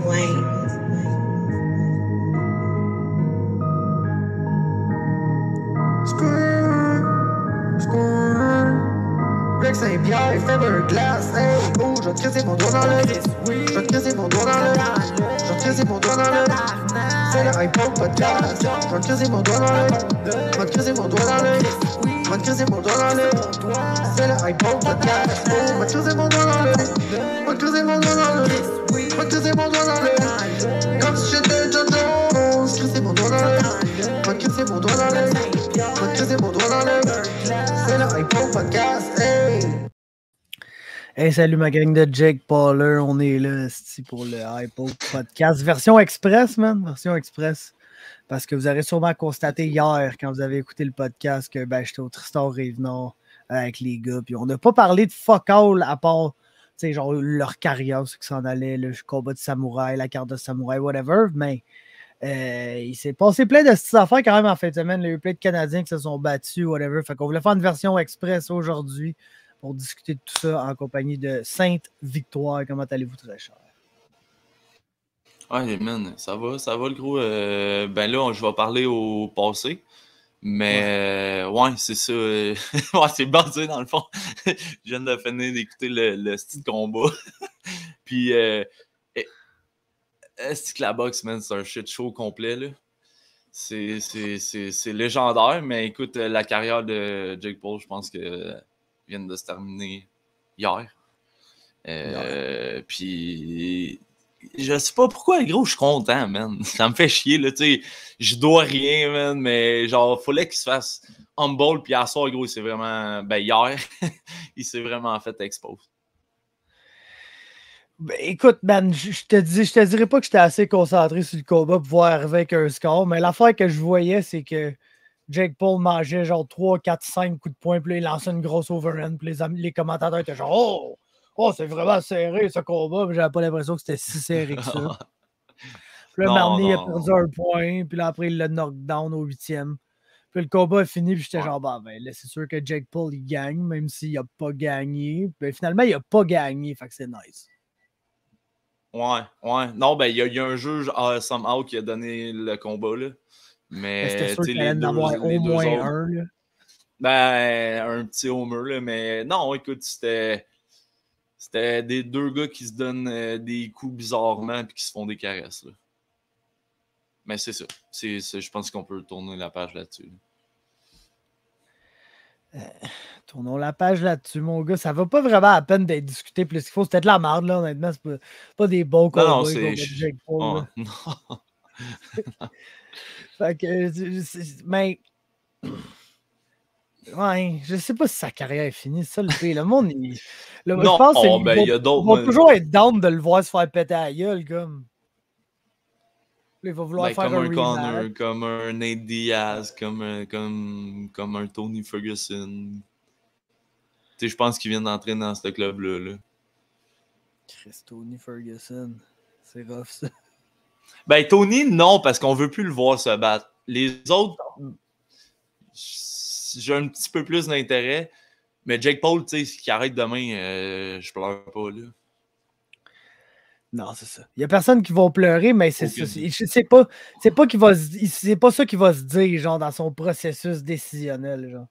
Wayne. Rex Saint-Pierre, Fiberglass, hey, oh, je vais te casser mon doigt dans le je vais te casser mon doigt dans le je vais te casser mon doigt dans le c'est le iPod podcast, je vais te casser mon doigt dans le je vais te casser mon doigt dans le je vais te casser mon doigt dans le c'est le iPod podcast, oh, je vais te casser mon doigt dans le je vais te casser mon doigt dans le je vais te casser mon doigt dans le comme si j'étais Jojo, je vais te casser mon doigt dans le je vais te casser mon doigt dans le je vais te casser mon doigt dans le c'est le iPod podcast, hey. Hey, salut ma gang de Jake Pauler, on est là pour le iPod podcast, version express, man, version express, parce que vous aurez sûrement constaté hier, quand vous avez écouté le podcast, que j'étais au Tristan Rive-Nord avec les gars, puis on n'a pas parlé de fuck all, à part, tu sais, genre leur carrière, ce qui s'en allait, le combat de samouraï, la carte de samouraï, whatever, mais il s'est passé plein de petites affaires quand même en fin de semaine, il y a eu plein de Canadiens qui se sont battus, whatever, fait qu'on voulait faire une version express aujourd'hui, pour discuter de tout ça en compagnie de Sainte-Victoire. Comment allez-vous, très cher? Ouais, man, ça va le gros. Ben là, je vais parler au passé. Mais ouais, c'est ça. Ouais, c'est basé dans le fond. Je viens de finir d'écouter le style combat. Puis, c'est que la boxe, man, c'est un shit show complet, là. C'est légendaire, mais écoute, la carrière de Jake Paul, je pense que vient de se terminer hier. Puis je sais pas pourquoi, gros, je suis content, man. Ça me fait chier, là, tu sais. Je dois rien, man, mais genre, fallait qu'il se fasse humble, puis à soir, gros, c'est vraiment... Ben, hier, il s'est vraiment fait expose. Ben, écoute, man, je te dirais pas que j'étais assez concentré sur le combat pour voir arriver avec un score, mais l'affaire que je voyais, c'est que Jake Paul mangeait genre 3, 4, 5 coups de poing, puis là, il lançait une grosse overhand, puis les commentateurs étaient genre « Oh, c'est vraiment serré ce combat », mais j'avais pas l'impression que c'était si serré que ça. Puis là, Marnier il a perdu un point, puis là, après, il l'a knockdown au 8e. Puis le combat est fini, puis j'étais genre « ben là, c'est sûr que Jake Paul, il gagne, même s'il a pas gagné. » Puis finalement, il a pas gagné, fait que c'est nice. Ouais. Non, ben, il y a un juge, somehow, qui a donné le combat, là. Mais c'était sûr qu'il allait en avoir au moins un, là. Ben, un petit homer, là. Mais non, écoute, c'était des deux gars qui se donnent des coups bizarrement puis qui se font des caresses, là. Mais c'est ça. Je pense qu'on peut tourner la page là-dessus. Tournons la page là-dessus, mon gars. Ça va pas vraiment à peine d'être discuté plus qu'il faut. C'était de la merde, là, honnêtement. C'est pas des bons combats. Non, c'est... Jake Paul, non. Fait que... Mais... Ouais, je sais pas si sa carrière est finie. Ça, le pire. Le monde, je pense qu'ils vont toujours être down de le voir se faire péter à la gueule, comme... Il va vouloir faire comme un Connor, comme un Nate Diaz, comme un Tony Ferguson. Tu sais, je pense qu'il vient d'entrer dans ce club-là. Là. Chris, Tony Ferguson. C'est rough, ça. Ben, Tony, non, parce qu'on veut plus le voir se battre. Les autres, j'ai un petit peu plus d'intérêt. Mais Jake Paul, tu sais, qui arrête demain, je pleure pas, là. Non, c'est ça. Il n'y a personne qui va pleurer, mais c'est ça. C'est pas ça qu'il va se dire, genre, dans son processus décisionnel, genre.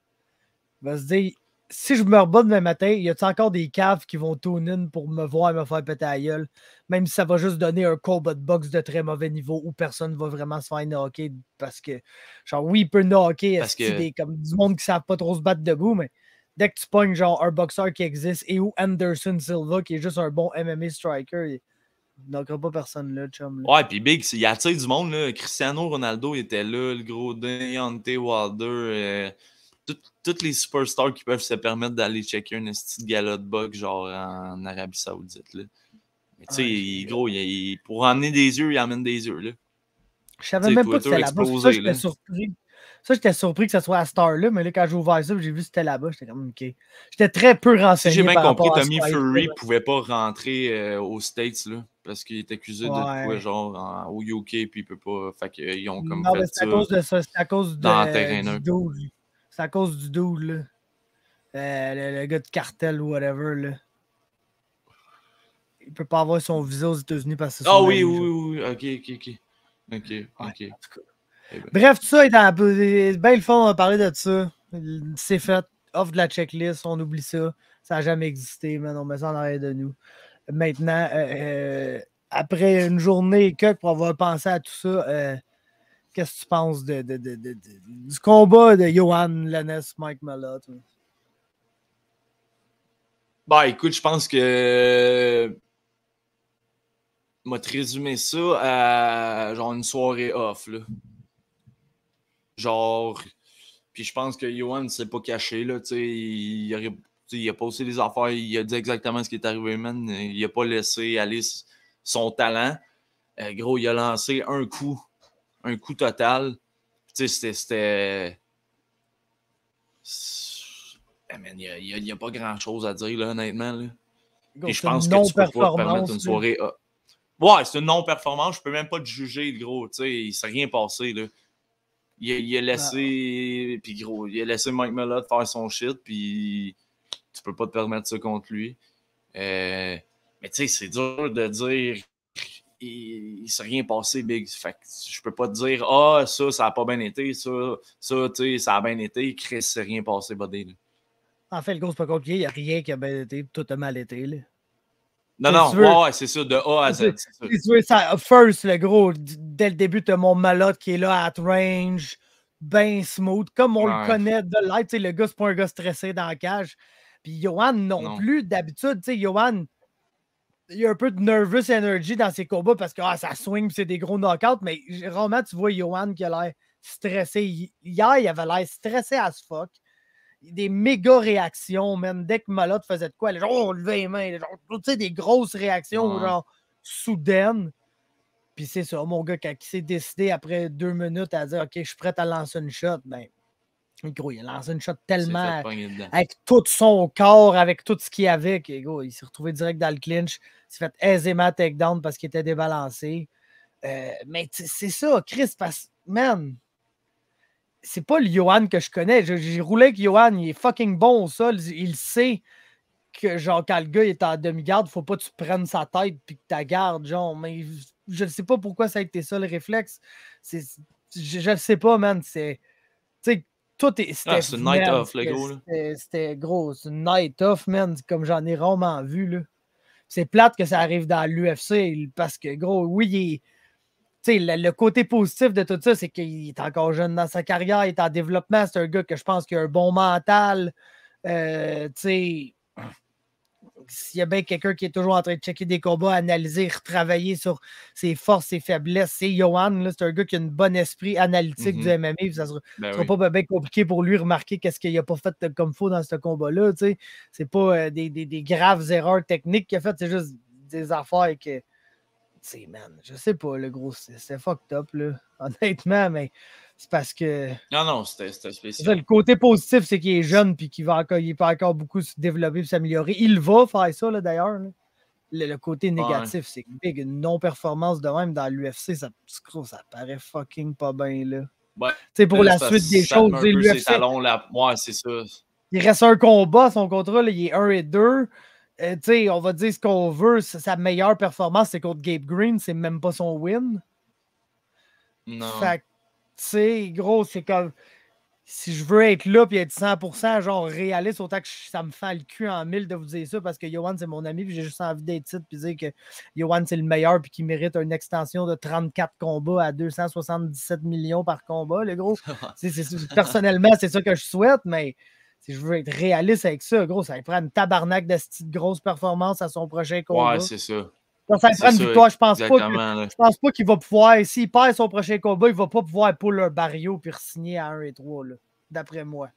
Il va se dire, si je me rebats demain matin, y a-t-il encore des caves qui vont tune in pour me voir et me faire péter la gueule, même si ça va juste donner un combat de boxe de très mauvais niveau où personne va vraiment se faire knocker parce que, genre, oui, il peut knocker comme du monde qui ne savent pas trop se battre debout, mais dès que tu pognes, genre, un boxeur qui existe et ou Anderson Silva qui est juste un bon MMA striker, il knockera pas personne là, chum. Là. Ouais, puis Big, il attire du monde, là. Cristiano Ronaldo était là, le gros Deontay Wilder, tous les superstars qui peuvent se permettre d'aller checker une petite gala de boxe, genre en Arabie Saoudite, là. Mais tu sais, gros, pour emmener des yeux, il emmène des yeux, là. Je savais même pas que c'était là-bas. Ça, j'étais surpris. Ça, j'étais surpris que ce soit à Star-là, mais là, quand j'ai ouvert ça, j'ai vu que c'était là-bas. J'étais comme, OK. J'étais très peu renseigné. Si j'ai bien compris, Tommy Fury ne pouvait pas rentrer aux States, là, parce qu'il est accusé de quoi, genre, au UK, puis il peut pas. Fait qu'ils ont comme fait c'est à cause de ça. C'est à cause dans le terrain du dude. C'est à cause du dude, là. Le gars de cartel ou whatever, là. il peut pas avoir son visa aux États-Unis parce que c'est Ah son oui, ami, oui, ok. Ouais, Ok. en tout cas. Eh ben. Bref, tout ça est bien le fun, on a parlé de ça. C'est fait. Offre de la checklist, on oublie ça. Ça n'a jamais existé, man. On met ça en arrière de nous. Maintenant, après une journée pour avoir pensé à tout ça, qu'est-ce que tu penses du combat de Johan Lennes, Mike Malott? Bah, écoute, je pense que. M'a résumé ça à genre une soirée off, là. Genre. Puis je pense que Johan ne s'est pas caché, là. Tu sais, il a posé des affaires, il a dit exactement ce qui est arrivé, man. Il a pas laissé aller son talent. Gros, il a lancé un coup total. Tu sais, c'était. Man, il n'y a pas grand-chose à dire, là, honnêtement. Là. Puis je pense que tu peux pas te permettre une soirée. Ouais, c'est une non-performance. Je peux même pas te juger, gros. Tu sais, il s'est rien passé, là. Il a laissé. Puis gros, il a laissé Mike Malott faire son shit. Puis tu peux pas te permettre ça contre lui. Mais tu sais, c'est dur de dire. Il s'est rien passé, Big. Fait que je peux pas te dire, ça a pas bien été. Ça, tu sais, ça a bien été. Chris, s'est rien passé, buddy. Là. En fait, le gros, c'est pas compliqué. Il n'y a rien qui a bien été. Tout a mal été, là. Non, ouais, c'est ça, de A à Z. C'est ça. First, le gros, dès le début, tu as mon Malott qui est là, at range, bien smooth, comme on le connaît de l'être. Le gars, c'est pas un gars stressé dans la cage. Puis Johan non plus. D'habitude, Johan, il y a un peu de nervous energy dans ses combats parce que ça swing, c'est des gros knockouts. Mais rarement, tu vois Johan qui a l'air stressé. Hier, il avait l'air stressé as fuck. Des méga réactions, même. Dès que Malott faisait de quoi, elle genre, levait les mains, genre, des grosses réactions, genre, soudaines. Puis c'est ça, mon gars, quand il s'est décidé après 2 minutes à dire, OK, je suis prêt à lancer une shot, ben, gros, il a lancé une shot tellement avec tout son corps, avec tout ce qu'il y avait, que, gros, il s'est retrouvé direct dans le clinch. Il s'est fait aisément takedown parce qu'il était débalancé. Mais c'est ça, Chris, parce man, c'est pas le Johan que je connais. J'ai roulé avec Johan, il est fucking bon au sol. Il sait que, genre, quand le gars est en demi-garde, faut pas que tu prennes sa tête puis que tu la gardes, genre. Mais je ne sais pas pourquoi ça a été ça, le réflexe. Je ne sais pas, man. C'est. Tu sais, tout est. C'est une night off, le gros, là. C'était gros. C'est une night off, man. Comme j'en ai rarement vu, là. C'est plate que ça arrive dans l'UFC parce que, gros, oui, il est. Le côté positif de tout ça, c'est qu'il est encore jeune dans sa carrière, il est en développement. C'est un gars que je pense qu'il a un bon mental. S'il y a bien quelqu'un qui est toujours en train de checker des combats, analyser, retravailler sur ses forces, ses faiblesses, c'est Johan. C'est un gars qui a un bon esprit analytique du MMA. Ça ne sera pas bien compliqué pour lui de remarquer qu'est-ce qu'il n'a pas fait comme faut dans ce combat-là. C'est pas des graves erreurs techniques qu'il a faites, c'est juste des affaires que. Man, je sais pas, le gros, c'est fucked up, là, honnêtement, mais c'est parce que. Non, c'était spécial. Le côté positif, c'est qu'il est jeune et qu'il peut encore beaucoup se développer et s'améliorer. Il va faire ça, d'ailleurs. Le côté négatif, c'est big. Une non-performance de même dans l'UFC, ça paraît fucking pas bien, là. Ouais, pour la suite des choses, l'UFC. Ouais, c'est ça. Il reste un combat, son contrat, là, il est 1-2. On va dire ce qu'on veut, sa meilleure performance, c'est contre Gabe Green, c'est même pas son win. Non. Fait que, tu sais, gros, c'est comme si je veux être là et être 100% genre réaliste, autant que ça me fait le cul en mille de vous dire ça parce que Johan, c'est mon ami, puis j'ai juste envie d'être titre puis dire que Johan, c'est le meilleur puis qu'il mérite une extension de 34 combats à 277 millions par combat, le gros. Personnellement, c'est ça que je souhaite, mais si je veux être réaliste avec ça, gros, ça va prendre une tabarnak de cette grosse performance à son prochain combat. Ouais, c'est ça. Ça va prendre une victoire. Je pense pas qu'il va pouvoir, s'il perd son prochain combat, il va pas pouvoir pull un barrio puis re-signer à 1-3, d'après moi.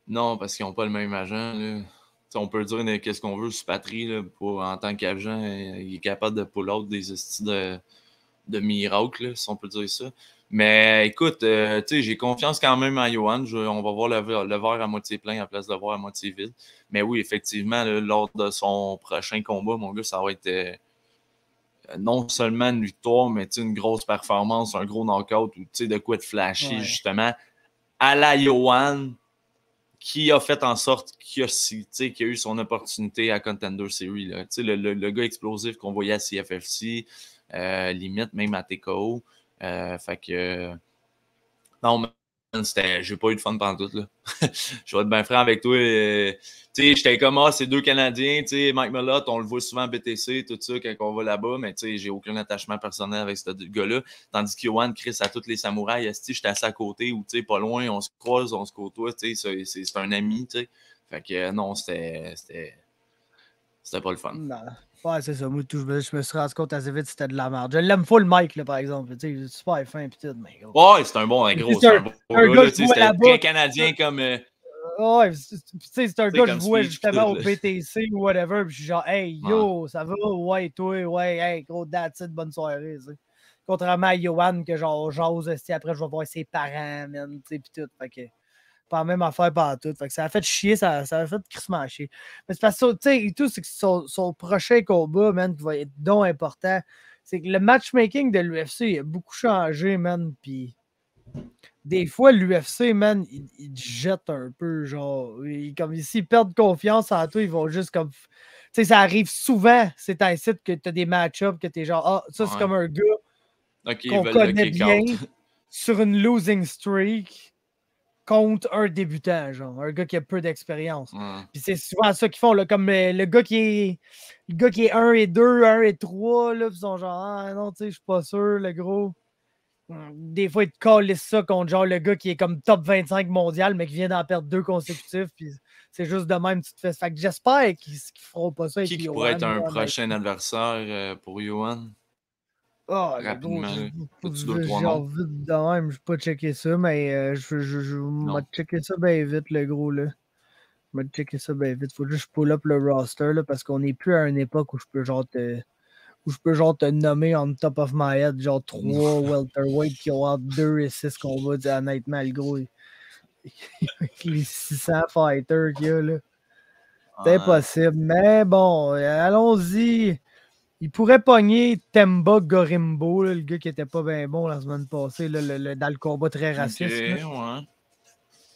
Non, parce qu'ils n'ont pas le même agent. Là. On peut dire qu'est-ce qu'on veut sur Patry, là, en tant qu'agent, il est capable de pull out des styles de miracles, si on peut dire ça. Mais écoute, j'ai confiance quand même en Johan. On va voir le verre à moitié plein à la place de le voir à moitié vide. Mais oui, effectivement, là, lors de son prochain combat, mon gars, ça va être non seulement une victoire, mais une grosse performance, un gros knockout ou de quoi de flashy, justement, à la Johan, qui a fait en sorte qu'il a eu son opportunité à Contender Series. Là. Le gars explosif qu'on voyait à CFFC, limite même à TKO. Fait que... non, man, j'ai pas eu de fun pendant tout. Là. Je vais être bien franc avec toi. J'étais comme, c'est deux Canadiens. Mike Malott, on le voit souvent à BTC, tout ça, quand on va là-bas. Mais j'ai aucun attachement personnel avec ce gars-là. Tandis que Yohan, Chris, à tous les samouraïs, j'étais assis à côté ou pas loin, on se croise, on se côtoie. C'est un ami. T'sais. Fait que non, c'était pas le fun. Non. Ouais, c'est ça. Moi, je me suis rendu compte assez vite que c'était de la merde. Je l'aime full Mike, là, par exemple. Tu sais, super fin, pis tout, mais gros. Ouais, c'est un bon, gros. C'est un bon gars. C'était très canadien comme. Ouais, c'est un gars que je vois justement au BTC ou whatever, puis je suis genre, hey, yo, ça va? Ouais, toi, ouais, hey, gros, that's it, bonne soirée, tu sais. Contrairement à Yohan, que genre, j'ose, après, je vais voir ses parents, man, tu sais, pis tout. Fait que, pas la même affaire par tout. Fait que ça a fait chier, ça a fait crissement chier. Mais c'est parce que, tu sais, et tout, c'est que son prochain combat, man, qui va être donc important, c'est que le matchmaking de l'UFC a beaucoup changé, man, pis des fois, l'UFC, man, ils jettent un peu, genre, comme s'ils perdent confiance en toi, ils vont juste comme, tu sais, ça arrive souvent, c'est un site que tu as des match-ups, que tu es genre, ça, c'est comme un gars qu'on connaît bien sur une losing streak contre un débutant, genre, un gars qui a peu d'expérience. Puis c'est souvent ça qu'ils font, là, comme le gars qui est 1 et 2, 1 et 3, là, ils sont genre, non, tu sais, je suis pas sûr, le gros. Des fois, ils te collent ça contre genre le gars qui est comme top 25 mondial, mais qui vient d'en perdre 2 consécutifs. Puis c'est juste de même, tu te fais. Fait que j'espère qu'ils feront pas ça avec Qui pourrait être un prochain adversaire pour Yohan? Rapidement. Genre vite de même, je vais pas checker ça, mais je vais checker ça bien vite, le gros, là. Je vais checker ça bien vite. Faut juste que je pull up le roster, là, parce qu'on n'est plus à une époque où je peux genre te nommer on top of my head, genre 3 welterweight qui ont entre 2 et 6 combats, honnêtement, le gros. Les 600 fighters qu'il y a, là. C'est impossible. Mais bon, allons-y. Il pourrait pogner Temba Gorimbo, là, le gars qui était pas bien bon la semaine passée, là, dans le combat très raciste.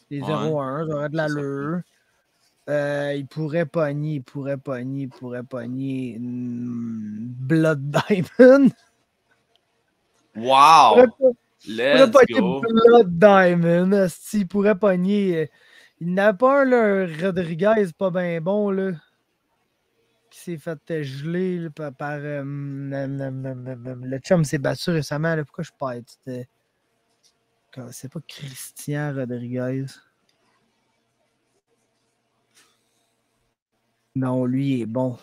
Les 0-1, ça aurait de l'allure. Il pourrait pogner Blood Diamond. Wow! Let's go! Blood Diamond. Il pourrait pogner. Il n'a pas un, là, Rodriguez pas bien bon, là. Qui s'est fait geler là, par le chum s'est battu récemment. Là. Pourquoi je perds? C'est pas Christian Rodriguez. Non, lui, il est bon.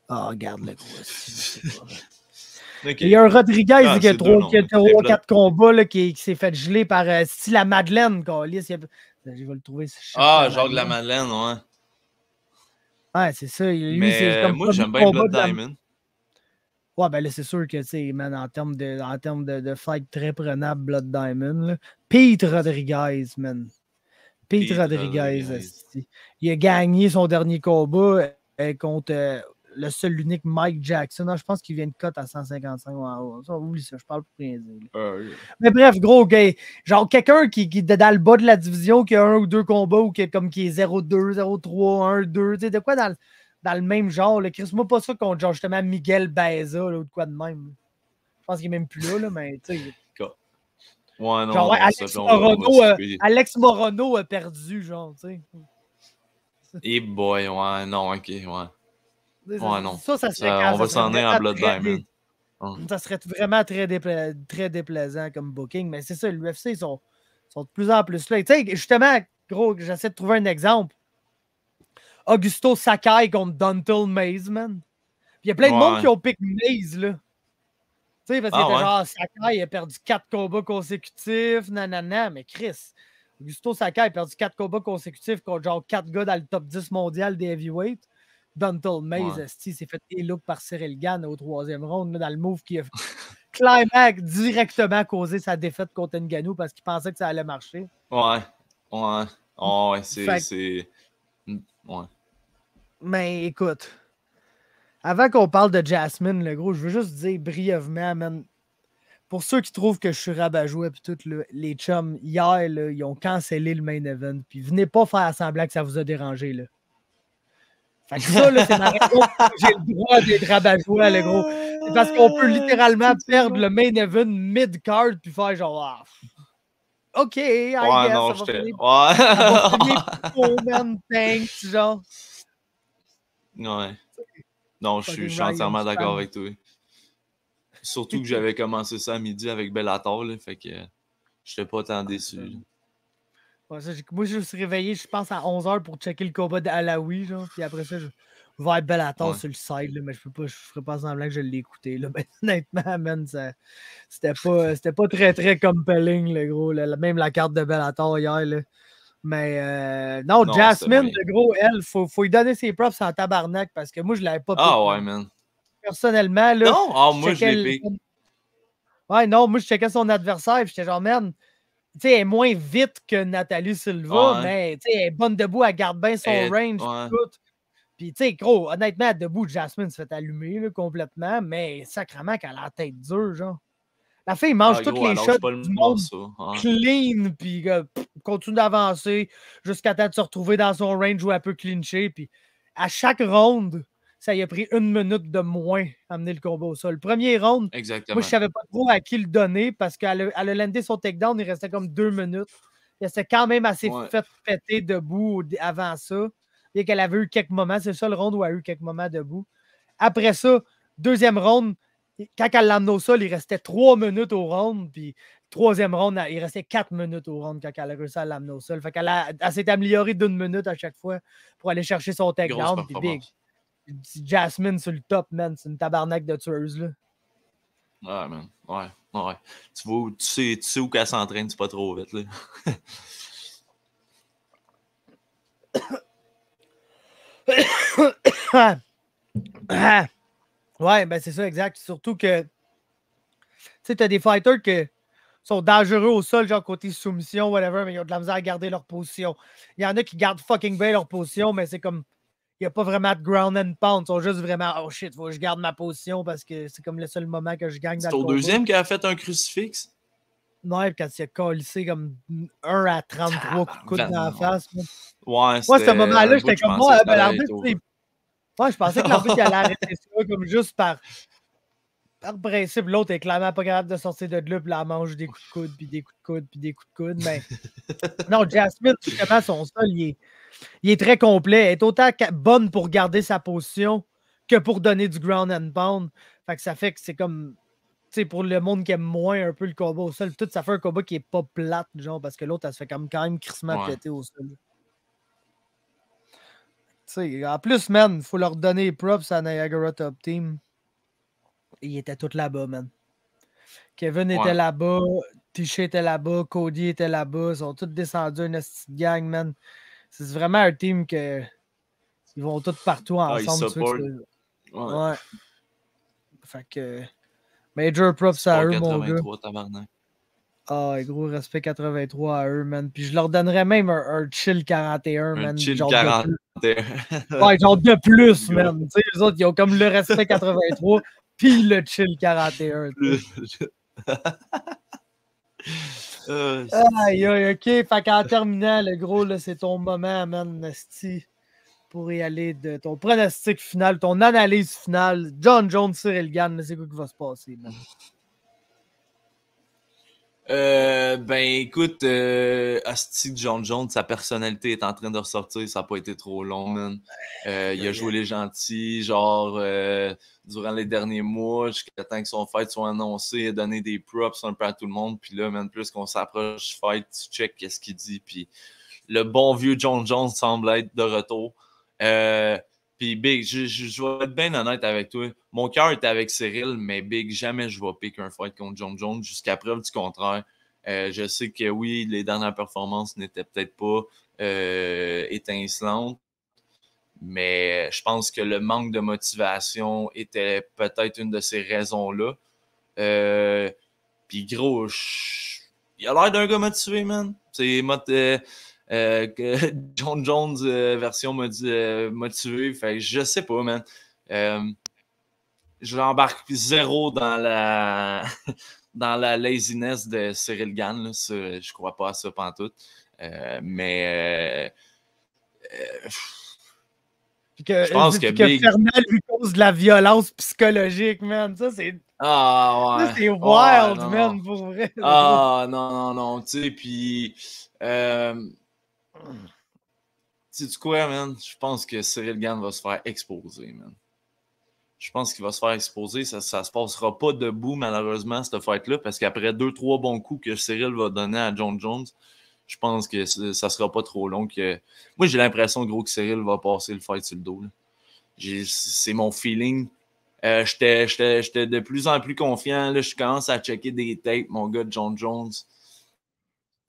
Ah, regarde le gros. Okay. Il y a un Rodriguez qui a 3-4 combats là, qui s'est fait geler par style la Madeleine. Je vais le trouver. Genre de la Madeleine, ouais. Ouais, c'est ça. Lui, mais moi, j'aime bien Blood Diamond. Ouais, ben là, c'est sûr que, tu sais, man, en termes de fight très prenable, Blood Diamond. Là. Pete Rodriguez, man. Pete Rodriguez. Il a gagné son dernier combat contre le seul, l'unique Mike Jackson. Non, je pense qu'il vient de cote à 155. Oublie ça, je parle pour rien dire. Mais bref, gros, gars, genre quelqu'un qui est dans le bas de la division, qui a 1 ou 2 combats ou qui est 0-2, 0-3, 1-2, tu sais, de quoi dans le même genre. Chris-moi pas ça contre genre justement Miguel Baeza là, ou de quoi de même. Je pense qu'il est même plus là, mais tu sais. Ouais, non, genre, Alex Morono a perdu, genre, tu sais. Et boy, ouais, non, ok, ouais. Ouais, non. Ça on va s'en aller en Blood Diamond. Ça serait vraiment très déplaisant comme booking, mais c'est ça, l'UFC sont de plus en plus là. Tu sais, justement, gros, j'essaie de trouver un exemple. Augusto Sakai contre Dontel Maze, man. Puis il y a plein de monde qui ont pick Maze, là. Tu sais, parce que genre, Sakai a perdu 4 combats consécutifs, nanana, mais Chris, Augusto Sakai a perdu 4 combats consécutifs contre genre 4 gars dans le top 10 mondial des heavyweights. Dontel Maze, s'est fait élook par Cyril Gane au 3e round, là, dans le move qui a Climax directement causé sa défaite contre Ngannou parce qu'il pensait que ça allait marcher. Ouais, c'est... Ouais. Mais écoute, avant qu'on parle de Jasmine, le gros, je veux juste dire brièvement, man, pour ceux qui trouvent que je suis rabat-joie puis tout, là, les chums, hier, là, ils ont cancellé le main event. Puis venez pas faire semblant que ça vous a dérangé, là. Fait que ça, là, c'est ma raison pour que j'ai le droit d'être rabat-joie, le gros. C'est parce qu'on peut littéralement perdre le main event mid-card puis faire genre... Ah, OK, I guess, non, ça va j'étais. finir. Ouais. Ça va finir pour man, thanks, genre. Ouais. Non, je suis entièrement d'accord avec toi. Surtout que j'avais commencé ça à midi avec Bellator, là, fait que j'étais pas tant déçu. Ouais, ça, moi, je me suis réveillé, je pense, à 11h pour checker le combat d'Alaoui, genre, puis après ça, je vais être Bellator sur le side, là, mais je ferais pas semblant que je l'ai écouté, là. Ben, honnêtement, man, c'était pas très, très compelling, le gros, là. Même la carte de Bellator hier, là. Mais non, Jasmine, le gros, elle, faut lui donner ses props en tabarnak, parce que moi, je l'avais pas piqué. Ah ouais, man. Personnellement, là. Non, moi, je l'ai piqué. Ouais, non, moi, je checkais son adversaire, puis j'étais genre, man, tu sais, elle est moins vite que Nathalie Silva, mais tu sais, elle est bonne debout, elle garde bien son range, tout. Puis, tu sais, gros, honnêtement, debout, Jasmine se fait allumer là, complètement, mais sacrément qu'elle a la tête dure, genre. La fille mange toutes les shots du monde clean, puis continue d'avancer jusqu'à temps de se retrouver dans son range où elle peut clincher. Puis à chaque round, ça y a pris 1 minute de moins à amener le combat au sol. Le premier round, exactement. Moi, je savais pas trop à qui le donner parce qu'elle a landé son takedown, il restait comme 2 minutes. Elle s'est quand même assez fait péter debout avant ça. Et qu'elle avait eu quelques moments, c'est ça le round où elle a eu quelques moments debout. Après ça, deuxième round, quand elle l'a amené au sol, il restait 3 minutes au round. Puis, troisième round, il restait 4 minutes au round quand elle a réussi à l'amener au sol. Fait qu'elle s'est améliorée d'1 minute à chaque fois pour aller chercher son takedown. Puis, big. Jasmine sur le top, man. C'est une tabarnak de tueuse, là. Ouais, man. Ouais. Tu sais où qu'elle s'entraîne, c'est pas trop vite, là. Ouais, ben c'est ça, exact. Surtout que, tu sais, t'as des fighters qui sont dangereux au sol, genre côté soumission, whatever, mais ils ont de la misère à garder leur position. Il y en a qui gardent fucking bien leur position, mais c'est comme, il n'y a pas vraiment de ground and pound. Ils sont juste vraiment, oh shit, faut que je garde ma position parce que c'est comme le seul moment que je gagne dans le combat. C'est au deuxième qui a fait un crucifix? Ouais, quand il a collissé comme 1 à 33 coups de coude dans la face. Ouais, moi, ce moment-là, j'étais comme, moi, ben, l'arbitre, je pensais que l'arbitre allait arrêter ça comme juste par principe. L'autre est clairement pas capable de sortir de là, puis là, elle mange des coups de coude, puis des coups de coude, puis des coups de coude. Mais non, Jasmine, justement, son sol, il est très complet. Elle est autant bonne pour garder sa position que pour donner du ground and pound. Fait que ça fait que c'est comme, tu sais, pour le monde qui aime moins un peu le combat au sol, tout ça fait un combat qui est pas plate, genre, parce que l'autre, elle se fait quand même crissement péter au sol. T'sais, en plus, man, il faut leur donner props à Niagara Top Team. Ils étaient tous là-bas, man. Kevin était là-bas, Tisha était là-bas, Cody était là-bas. Ils sont tous descendus, une petite gang, man. C'est vraiment un team que ils vont tous partout ensemble. Ouais. Fait que major props à eux, mon gars. Ah, gros respect 83 à eux, man. Puis je leur donnerais même un chill 41, man. Chill genre 41. Ouais, genre de plus, man. Tu sais, les autres, ils ont comme le respect 83 puis le chill 41. Aïe, ok. Fait qu'en terminant, le gros, là, c'est ton moment, man, Nasty, pour y aller de ton pronostic final, ton analyse finale. John Jones, Cyril Gane, c'est quoi qui va se passer, man? Ben écoute, Asti John Jones, sa personnalité est en train de ressortir, ça n'a pas été trop long, man. Il a joué les gentils, genre durant les derniers mois, jusqu'à temps que son fight soit annoncé, il a donné des props un peu à tout le monde, puis là, man, plus qu'on s'approche du fight, tu check qu'est-ce qu'il dit, puis le bon vieux John Jones semble être de retour. Puis Big, je vais être bien honnête avec toi. Mon cœur était avec Cyril, mais Big, jamais je vais piquer un fight contre John Jones jusqu'à preuve du contraire. Je sais que oui, les dernières performances n'étaient peut-être pas étincelantes, mais je pense que le manque de motivation était peut-être une de ces raisons-là. Puis gros, il a l'air d'un gars motivé, man. C'est que John Jones version motivé. Fait que je sais pas, man. Je l'embarque zéro dans dans la laziness de Cyril Gane. Là, ça, je crois pas à ça pantoute. Mais je pense que Big... Fernand lui cause de la violence psychologique, man. Ça, c'est... Ah, ouais. Ça, c'est wild, ouais, man, pour vrai. Ah, non, tu sais, puis... sais-tu quoi, man? Je pense que Cyril Gane va se faire exposer, man. Je pense qu'il va se faire exposer. Ça se passera pas debout, malheureusement, cette fight-là, parce qu'après 2-3 bons coups que Cyril va donner à John Jones, je pense que ça sera pas trop long. Moi, j'ai l'impression, gros, que Cyril va passer le fight sur le dos. C'est mon feeling. J'étais de plus en plus confiant. Là, je commence à checker des tapes, mon gars, John Jones.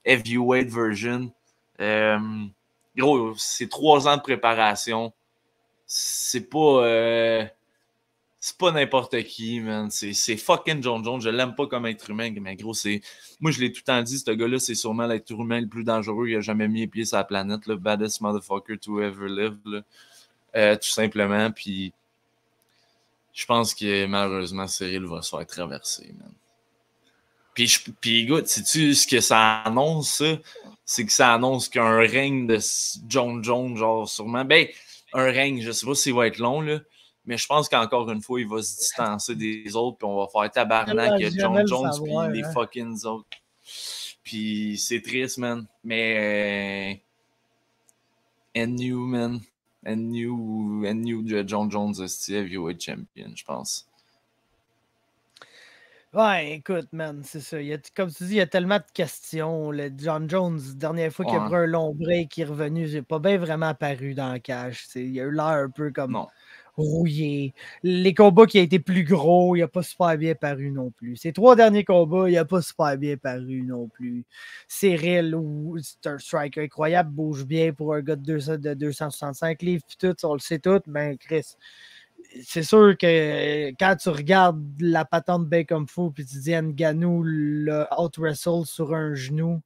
Heavyweight version. Gros, c'est 3 ans de préparation. C'est pas n'importe qui, man. C'est fucking John Jones. Je l'aime pas comme être humain, mais gros, moi, je l'ai tout le temps dit, ce gars-là, c'est sûrement l'être humain le plus dangereux qu'il a jamais mis les pieds sur la planète. Le baddest motherfucker to ever live. Là. Tout simplement. Puis, je pense que malheureusement, Cyril va se faire traverser, man. Puis écoute, sais-tu ce que ça annonce, ça? C'est que ça annonce qu'un règne de John Jones, genre, sûrement. Ben, un règne, je sais pas s'il va être long, là. Mais je pense qu'encore une fois, il va se distancer des autres, puis on va faire tabarnak avec John Jones, puis les fucking autres. Puis c'est triste, man. Mais. NU, man. NU John Jones, c'est heavyweight champion, je pense. Ouais, écoute, man, c'est ça. Comme tu dis, il y a tellement de questions. Le John Jones, dernière fois qu'il a pris un long break, il est revenu, j'ai pas bien vraiment apparu dans la cage. Il a eu l'air un peu comme rouillé. Les combats qui a été plus gros, il a pas super bien paru non plus. Ces 3 derniers combats, il a pas super bien paru non plus. Cyril, c'est un striker incroyable, bouge bien pour un gars de 265 livres, puis tout, on le sait tout, mais Chris... C'est sûr que quand tu regardes la patente bien comme fou puis tu dis Ngannou le out-wrestle sur un genou,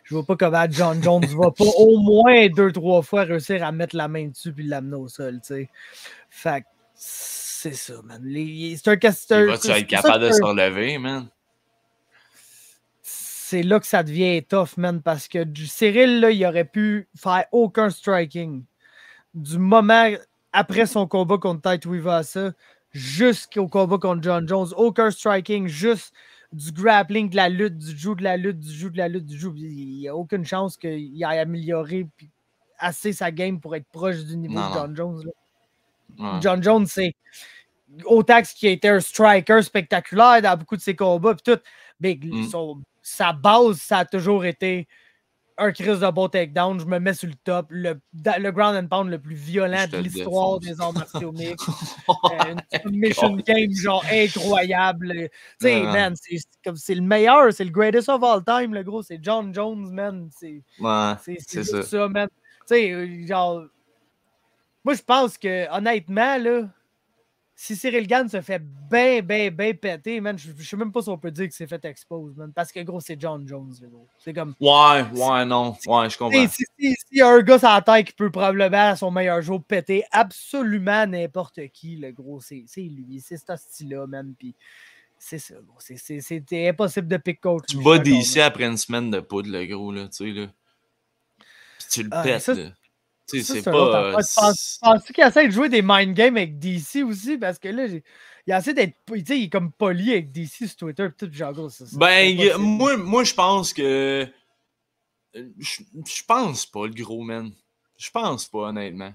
je vois pas comment John Jones va pas au moins 2-3 fois réussir à mettre la main dessus puis l'amener au sol, tu sais. Fait que c'est ça, man. C'est un casteur. Il va-tu être capable de se relever, man? C'est là que ça devient tough, man, parce que Cyril, là, il aurait pu faire aucun striking. Du moment... Après son combat contre Tai Tuivasa, jusqu'au combat contre John Jones, aucun striking, juste du grappling, de la lutte, du joue, de la lutte, du joue, de la lutte, du joue. Il n'y a aucune chance qu'il ait amélioré assez sa game pour être proche du niveau de John Jones. Là. Ouais. John Jones, c'est autant qu'il a été un striker spectaculaire dans beaucoup de ses combats, puis tout, mais sa base, ça a toujours été un crise de bon takedown, je me mets sur le top, le ground and pound le plus violent de l'histoire des arts martiaux mixtes. Une mission game genre incroyable. Tu sais, man, c'est le meilleur, c'est le greatest of all time, le gros, c'est John Jones, man. C'est ça, man. Tu sais, genre, moi je pense que honnêtement, là, si Cyril Gane se fait ben péter, man, je sais même pas si on peut dire qu'il s'est fait expose, man, parce que, gros, c'est John Jones, gros. C'est comme... Ouais, je comprends. S'il y a un gars sur la tête qui peut probablement, à son meilleur jour, péter absolument n'importe qui, le gros, c'est lui, c'est ce style-là, man, puis c'est ça, gros. C'était impossible de pick coach. Tu bats d'ici après une semaine de poudre, le gros, là, tu sais, là. Puis tu le pètes, là. C'est pas. Penses-tu qu'il essaie de jouer des mind games avec DC aussi? Parce que là, il essaie d'être. Tu sais, il est comme poli avec DC sur Twitter. Tout genre, moi, je pense que. Je pense pas, le gros, man. Je pense pas, honnêtement.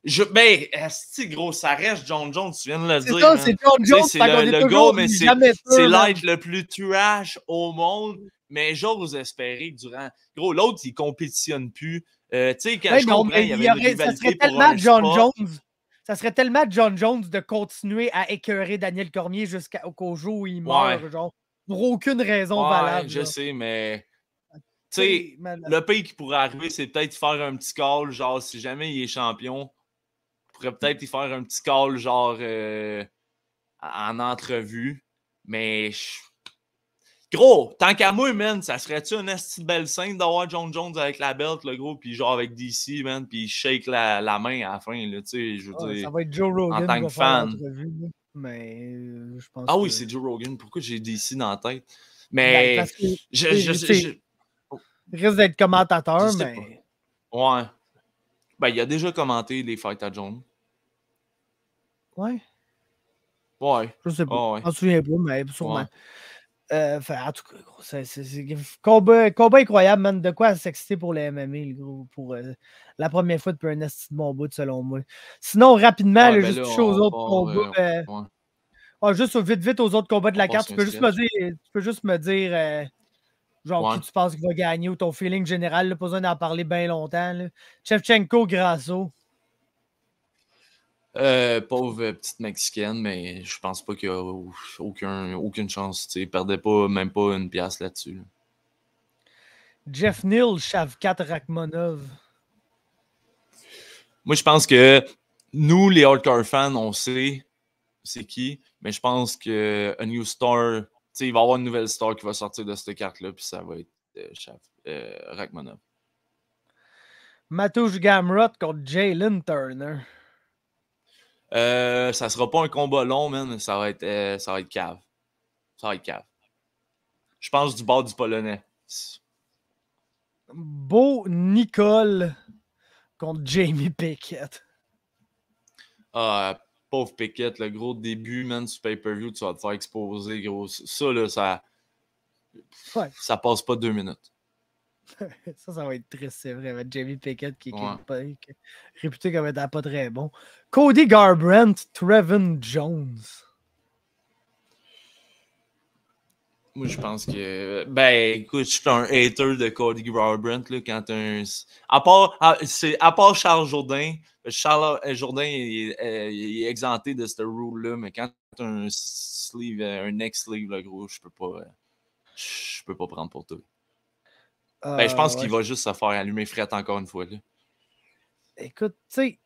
Gros, ça reste John Jones, tu viens de le dire. Ça, c'est John Jones. C'est le gars, mais c'est l'être le plus trash au monde. Mais j'ose espérer que durant. Gros, l'autre, il compétitionne plus. Tu sais, quand je comprends, il y avait une rivalité pour un spot. Ça serait tellement John Jones de continuer à écœurer Daniel Cormier jusqu'au jour où il meurt, genre, pour aucune raison valable. Je sais, mais tu sais, le pire qui pourrait arriver, c'est peut-être faire un petit call, genre, si jamais il est champion, il pourrait peut-être y faire un petit call, genre, en entrevue, mais... Gros, tant qu'à moi, man, ça serait-tu une belle scène d'avoir John Jones avec la belt, le gros, puis genre avec DC, man, puis il shake la main à la fin, là, tu sais, je veux dire. Ça va être Joe Rogan en tant que fan. Mais je pense Ah oui, que... c'est Joe Rogan. Pourquoi j'ai DC dans la tête? Ben, Mais parce que je il risque d'être commentateur, sais mais... pas. Ouais. Ben, il a déjà commenté les fights à John. Ouais, Ouais. je sais pas. Ah ouais. Je m'en souviens pas, mais sûrement. Ouais. En tout cas, gros, c'est combat incroyable, man. De quoi s'exciter pour le MMA, le gros, pour la première fois depuis un esti de bon bout, selon moi. Sinon, rapidement, Ouais, là, ben juste là, toucher aux on autres part, combats. ouais, Juste vite aux autres combats de on la part carte. sur Tu un peux juste me stretch. dire, genre, Ouais. qui tu penses qu'il va gagner ou ton feeling général, là, pas besoin d'en parler bien longtemps. Là. Shevchenko, Grasso. Pauvre petite Mexicaine, mais je pense pas qu'il y a aucune chance. Il perdait pas, même pas une pièce là-dessus. Là. Jeff Neal, Shavkat Rakhmonov. Moi, je pense que nous, les hardcore fans, on sait c'est qui, mais je pense que a new star, il va y avoir une nouvelle star qui va sortir de cette carte-là, puis ça va être Rachmanov. Mateusz Gamrot contre Jalen Turner. Ça sera pas un combat long, man, ça va être cave. Ça va être cave. Je pense du bord du Polonais. Beau Nicole contre Jamie Pickett. Ah, pauvre Pickett, le gros début, man, sur pay-per-view, tu vas te faire exposer, gros. Ça, là, ça passe pas 2 minutes. Ça va être triste, c'est vrai. Avec Jamie Pickett qui Ouais. est réputé comme étant pas très bon. Cody Garbrandt, Trevin Jones. Moi, je pense que. Ben, écoute, je suis un hater de Cody Garbrandt, là, quand un. À part Charles Jourdain, Charles Jourdain il est exempté de ce rule-là, mais quand tu as un sleeve, un neck sleeve, là, gros, je peux pas prendre pour toi. Ben, je pense qu'il va juste se faire allumer frette encore une fois, là. Écoute, tu sais,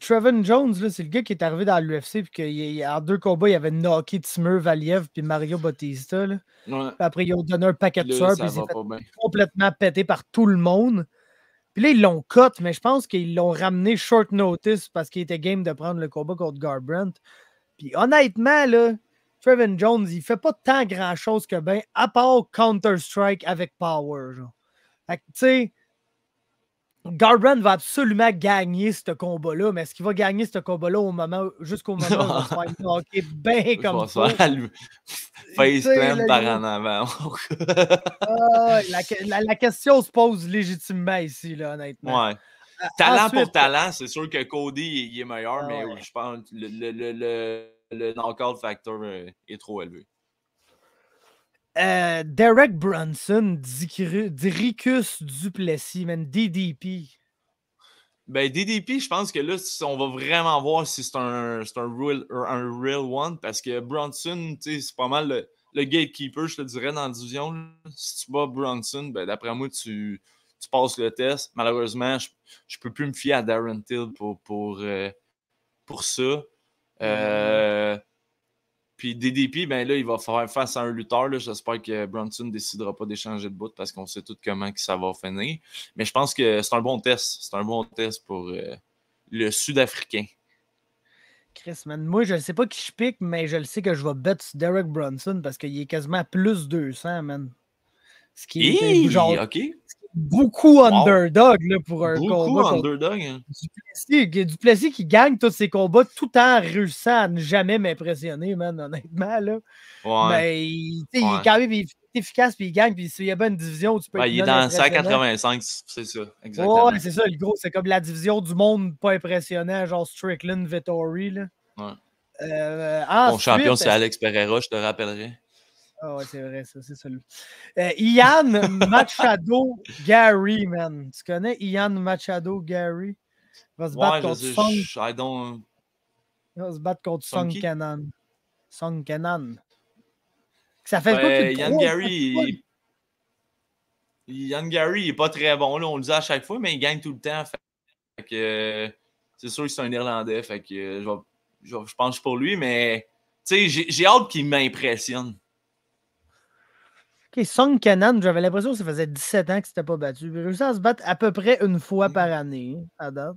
Trevin Jones, c'est le gars qui est arrivé dans l'UFC, puis en 2 combats, il avait knocké Timur Valiev puis Mario Bautista. Là. Ouais. Puis après, ils ont donné un paquet de soeurs, puis il s'est fait bien. complètement pété par tout le monde. Puis là, ils l'ont cut, mais je pense qu'ils l'ont ramené short notice parce qu'il était game de prendre le combat contre Garbrandt. Puis honnêtement, là, Trevin Jones, il fait pas tant grand-chose que ben, à part Counter-Strike avec Power. Genre. Fait que, tu sais, Garbrandt va absolument gagner ce combat-là, mais est-ce qu'il va gagner ce combat-là jusqu'au moment où il va se faire knocker bien comme ça? Faceplant par en avant. La question se pose légitimement ici, là, honnêtement. Ouais. Talent pour talent, c'est sûr que Cody il est meilleur, mais je pense que le knockout factor est trop élevé. Derek Brunson, Dricus Duplessis, man, DDP. Ben, DDP, je pense que là, on va vraiment voir si c'est un real one, parce que Brunson, c'est pas mal le gatekeeper, je te dirais, dans la division. Là. Si tu bats Brunson, ben, d'après moi, tu passes le test. Malheureusement, je peux plus me fier à Darren Till pour ça. Puis DDP, ben là, il va faire face à un lutteur. J'espère que Brunson ne décidera pas d'échanger de bout parce qu'on sait tout comment que ça va finir. Mais je pense que c'est un bon test. C'est un bon test pour le Sud-Africain. Chris, man, moi, je ne sais pas qui je pique, mais je le sais que je vais bet sur Derek Brunson parce qu'il est quasiment plus 200, man. Ce qui est genre beaucoup underdog là, pour un combat. Beaucoup underdog. Hein. Duplessis qui gagne tous ses combats tout en réussissant à ne jamais m'impressionner, man, honnêtement. Là. Ouais. Mais il est quand même efficace, puis il gagne, puis s'il y a pas une division où tu peux être il est dans 185, c'est ça, exactement. Ouais, c'est ça, le gros, c'est comme la division du monde pas impressionnant, genre Strickland, Vettori. Là. Ouais. Ton champion, c'est Alex Pereira, je te rappellerai. Ah ouais, c'est vrai, ça, c'est ça. Ian Machado Gary, man. Tu connais Ian Machado Gary? Il va se battre contre Song. Il va se battre contre Song Kenan. Song Kenan. Ça fait quoi plus de Ian Gary, il est pas très bon, là, on le dit à chaque fois, mais il gagne tout le temps. Fait que c'est sûr que c'est un Irlandais. Fait que je pense pour lui, mais j'ai hâte qu'il m'impressionne. OK, Song Kenan, j'avais l'impression que ça faisait 17 ans qu'il s'était pas battu. Il réussit à se battre à peu près une fois par année, à date.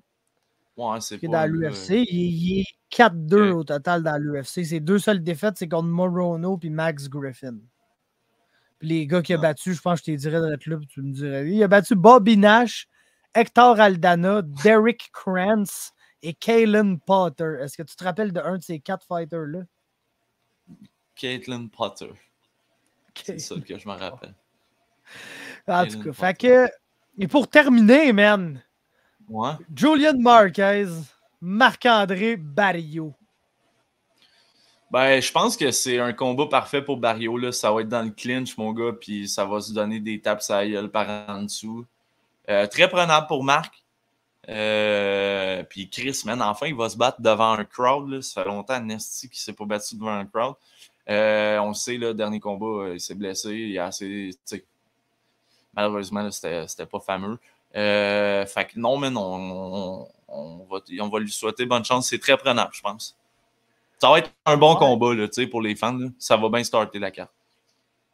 Ouais, c'est qui est pas. dans l'UFC. Il est 4-2 Ok. au total dans l'UFC. Ses deux seules défaites, c'est contre Morono puis Max Griffin. Puis les gars qu'il a Ah. battu, je pense que je t'ai dirais d'être là, puis tu me dirais. Il a battu Bobby Nash, Hector Aldana, Derek Krantz et Kalen Potter. Est-ce que tu te rappelles d'un de ces 4 fighters-là? Caitlin Potter. Okay. C'est ça que je me rappelle. En tout cas, fait que. Et pour terminer, man, Ouais. Julian Marquez, Marc-André Barriault. Ben, je pense que c'est un combat parfait pour Barriault. Là. Ça va être dans le clinch, mon gars, puis ça va se donner des tapes à la gueule par en dessous. Très prenable pour Marc. Puis Chris, man, enfin, il va se battre devant un crowd. Là. Ça fait longtemps, Nasty, qui ne s'est pas battu devant un crowd. On le sait, le dernier combat, il s'est blessé. Il a assez. Malheureusement, là, c'était pas fameux. Fait que non, mais non. On va lui souhaiter bonne chance. C'est très prenable, je pense. Ça va être un bon combat là, pour les fans. Là. Ça va bien starter la carte.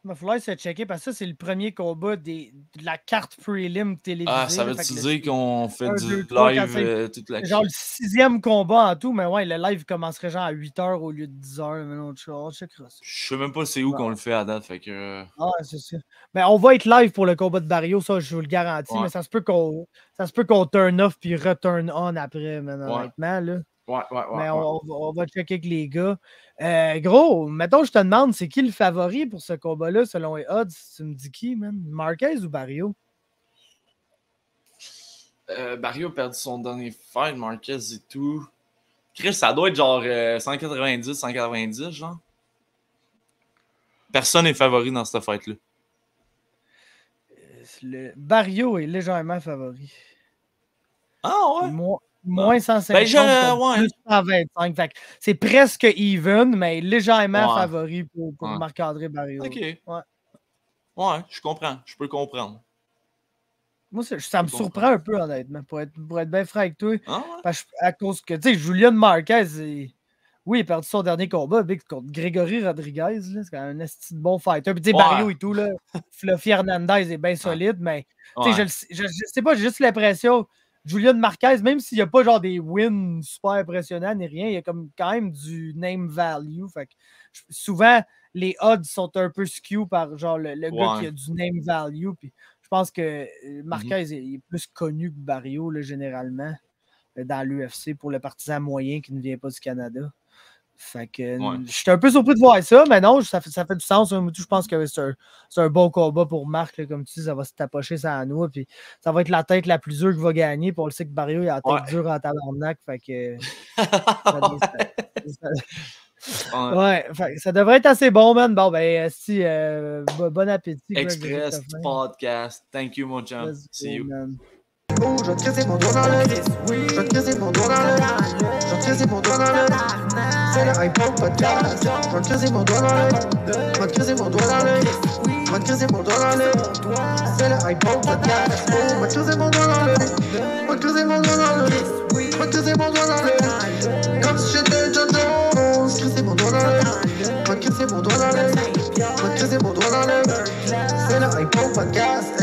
Il va falloir se checker parce que ça, c'est le premier combat de la carte prelim télévisée. Ah, ça veut-tu dire qu'on fait du 3, live toute la genre le 6e combat en tout, mais ouais, le live commencerait genre à 8h au lieu de 10h. Mais non, je sais même pas c'est où qu'on le fait à date. Fait que... Ah, c'est ça. Mais on va être live pour le combat de Barriault, ça, je vous le garantis. Ouais. Mais ça se peut qu'on turn off puis return on après, man, honnêtement. Là. Ouais. Mais on va checker avec les gars. Gros, mettons, je te demande, c'est qui le favori pour ce combat-là, selon les odds? Tu me dis qui, man? Marquez ou Barriault? Barriault a perdu son dernier fight, Marquez et tout. Chris, ça doit être genre 190, genre. Personne n'est favori dans cette fight-là. Le Barriault est légèrement favori. Ah ouais? Moins 150, plus 125. Fait que c'est presque even, mais légèrement favori pour Marc-André Barriault. OK. Ouais, je comprends. Je peux comprendre. Moi, ça me surprend un peu, honnêtement, pour être bien franc avec toi. Ah ouais? Parce que, à cause que, tu sais, Julian Marquez, oui, il a perdu son dernier combat contre Grégory Rodriguez. C'est quand même un esti de bon fighter. Puis, tu sais, Barriault et tout, là, Fluffy Hernandez est bien solide, mais, tu sais, je sais pas, j'ai juste l'impression, Julian Marquez, même s'il n'y a pas genre des wins super impressionnants ni rien, il y a comme quand même du name value. Fait que, souvent, les odds sont un peu skew par genre le gars qui a du name value. Puis, je pense que Marquez est plus connu que Barriault, là, généralement, dans l'UFC pour le partisan moyen qui ne vient pas du Canada. Fait que je suis un peu surpris de voir ça, mais non, ça fait du sens. Je pense que c'est un bon combat pour Marc. Là, comme tu dis, ça va se tapocher ça à nous. Puis ça va être la tête la plus dure qui va gagner. Puis on le sait que Barriault il a la tête dure en tabarnak. Fait que. Ça devrait être assez bon, man. Bon, ben, si, bon appétit. Express Podcast. Thank you, mon chum. See you. Man. Je vais te casser mon doigt dans le je vais te casser mon doigt dans le je vais te casser mon doigt dans le c'est le iPod Podcast. Je vais te casser mon doigt dans le je vais te casser mon doigt dans le je vais te casser mon doigt dans le c'est le iPod Podcast. Je vais te casser mon doigt dans le je vais te casser mon doigt dans le je vais te casser mon doigt dans le comme si j'étais John Jones. Casser mon doigt dans le je vais te casser mon doigt dans le je vais te casser mon doigt dans le c'est le iPod Podcast.